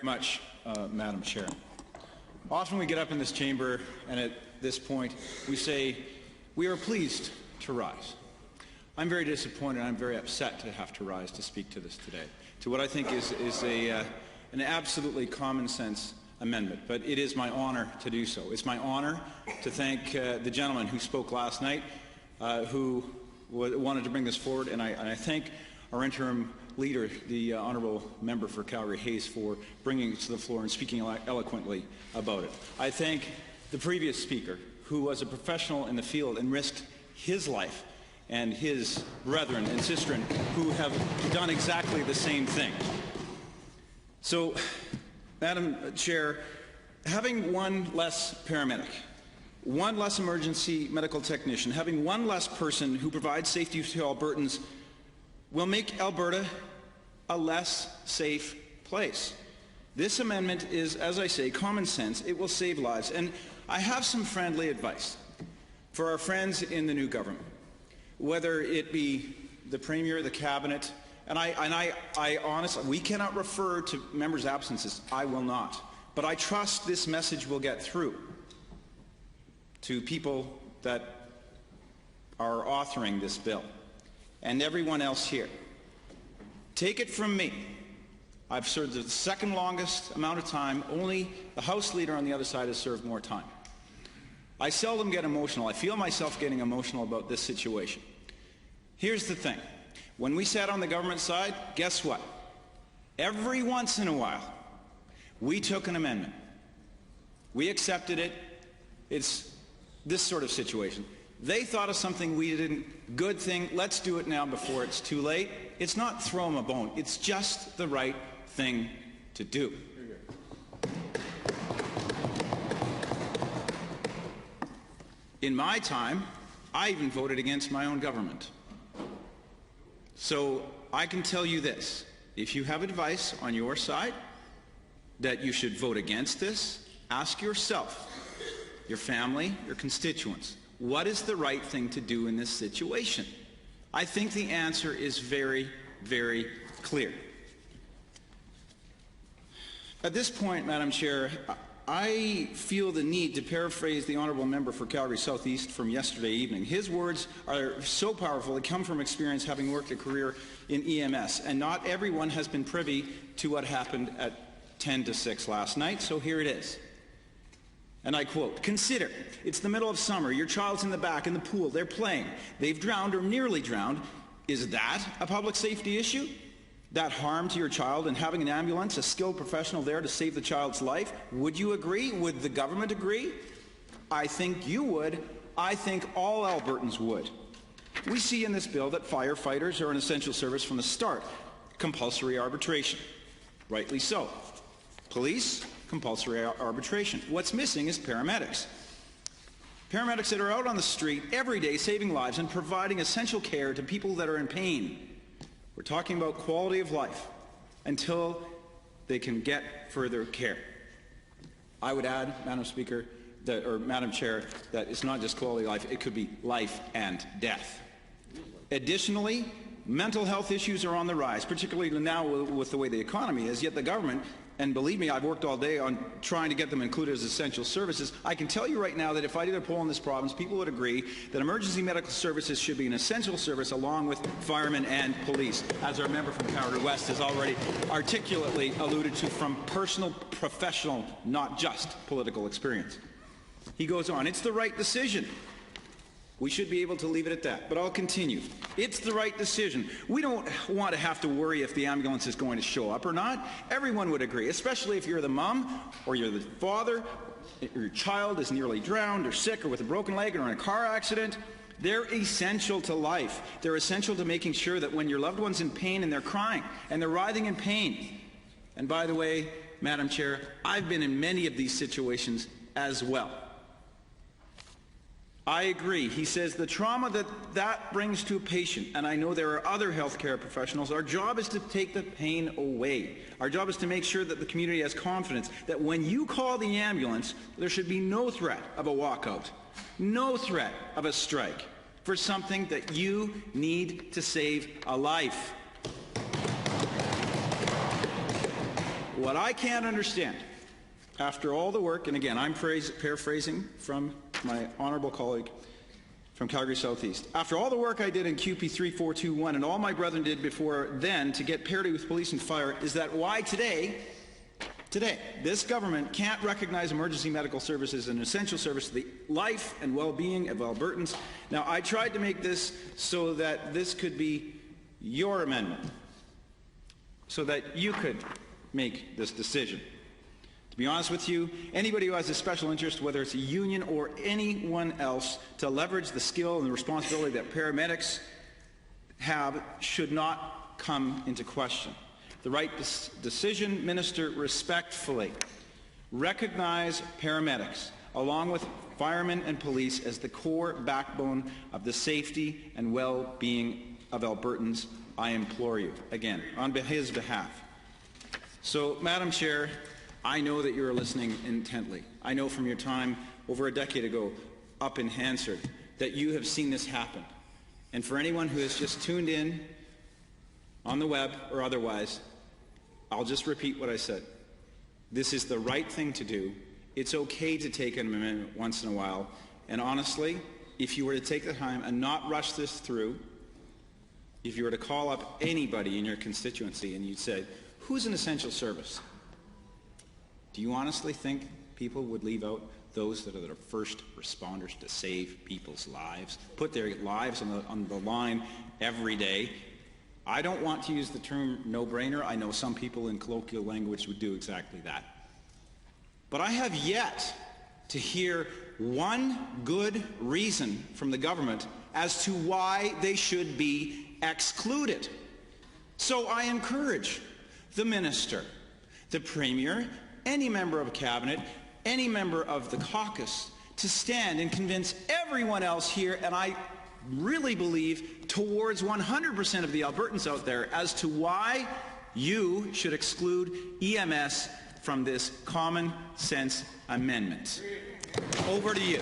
Much, Madam Chair. Often we get up in this chamber and at this point we say we are pleased to rise. I'm very disappointed. I'm very upset to have to rise to speak to this today, to what I think is an absolutely common sense amendment, but it is my honor to do so. It's my honor to thank the gentleman who spoke last night, who wanted to bring this forward, and I thank our interim leader, the honourable member for Calgary-Lougheed, for bringing it to the floor and speaking eloquently about it. I thank the previous speaker, who was a professional in the field and risked his life, and his brethren and sistren who have done exactly the same thing. So, Madam Chair, having one less paramedic, one less emergency medical technician, having one less person who provides safety to Albertans will make Alberta a less safe place. This amendment is, as I say, common sense. It will save lives. And I have some friendly advice for our friends in the new government, whether it be the Premier, the Cabinet, and I honestly, we cannot refer to members' absences. I will not. But I trust this message will get through to people that are authoring this bill and everyone else here. Take it from me. I've served the second longest amount of time. Only the House Leader on the other side has served more time. I seldom get emotional. I feel myself getting emotional about this situation. Here's the thing. When we sat on the government side, guess what? Every once in a while, we took an amendment. We accepted it. It's this sort of situation. They thought of something we didn't. Good thing. Let's do it now before it's too late. It's not throw them a bone. It's just the right thing to do. In my time, I even voted against my own government. So I can tell you this. If you have advice on your side that you should vote against this, ask yourself, your family, your constituents, what is the right thing to do in this situation? I think the answer is very, very clear. At this point, Madam Chair, I feel the need to paraphrase the honourable member for Calgary Southeast from yesterday evening. His words are so powerful, they come from experience having worked a career in EMS, and not everyone has been privy to what happened at 10 to 6 last night, so here it is. And I quote, "Consider, it's the middle of summer, your child's in the back in the pool, they're playing, they've drowned or nearly drowned. Is that a public safety issue? That harm to your child and having an ambulance, a skilled professional there to save the child's life? Would you agree? Would the government agree? I think you would. I think all Albertans would. We see in this bill that firefighters are an essential service from the start. Compulsory arbitration. Rightly so. Police, compulsory arbitration. What's missing is paramedics. Paramedics that are out on the street every day saving lives and providing essential care to people that are in pain. We're talking about quality of life until they can get further care. I would add, Madam Speaker, Madam Chair, that it's not just quality of life, it could be life and death. Additionally, mental health issues are on the rise, particularly now with the way the economy is, yet the government, and believe me, I've worked all day on trying to get them included as essential services. I can tell you right now that if I did a poll in this province, people would agree that emergency medical services should be an essential service along with firemen and police, as our member from Calgary West has already articulately alluded to from personal, professional, not just political experience. He goes on, it's the right decision. We should be able to leave it at that, but I'll continue. It's the right decision. We don't want to have to worry if the ambulance is going to show up or not. Everyone would agree, especially if you're the mom or you're the father, or your child is nearly drowned or sick or with a broken leg or in a car accident. They're essential to life. They're essential to making sure that when your loved one's in pain and they're crying and they're writhing in pain. And by the way, Madam Chair, I've been in many of these situations as well. I agree. He says the trauma that brings to a patient, and I know there are other healthcare professionals, our job is to take the pain away. Our job is to make sure that the community has confidence that when you call the ambulance, there should be no threat of a walkout, no threat of a strike for something that you need to save a life. what I can't understand, after all the work, and again, I'm paraphrasing from my honourable colleague from Calgary Southeast, after all the work I did in QP 3421 and all my brethren did before then to get parity with police and fire, is that why today, this government can't recognize emergency medical services as an essential service to the life and well-being of Albertans. Now, I tried to make this so that this could be your amendment, so that you could make this decision. To be honest with you, anybody who has a special interest, whether it's a union or anyone else, to leverage the skill and the responsibility that paramedics have should not come into question. The right decision, Minister, respectfully recognize paramedics, along with firemen and police, as the core backbone of the safety and well-being of Albertans. I implore you, again, on his behalf. So, Madam Chair, I know that you are listening intently. I know from your time over a decade ago up in Hansard that you have seen this happen. And for anyone who has just tuned in on the web or otherwise, I'll just repeat what I said. This is the right thing to do. It's okay to take an amendment once in a while. And honestly, if you were to take the time and not rush this through, if you were to call up anybody in your constituency and you'd say, who's an essential service? Do you honestly think people would leave out those that are the first responders to save people's lives, put their lives on the line every day? I don't want to use the term no-brainer. I know some people in colloquial language would do exactly that. But I have yet to hear one good reason from the government as to why they should be excluded. So I encourage the Minister, the Premier, any member of Cabinet, any member of the caucus to stand and convince everyone else here, and I really believe towards 100% of the Albertans out there, as to why you should exclude EMS from this common sense amendment. Over to you.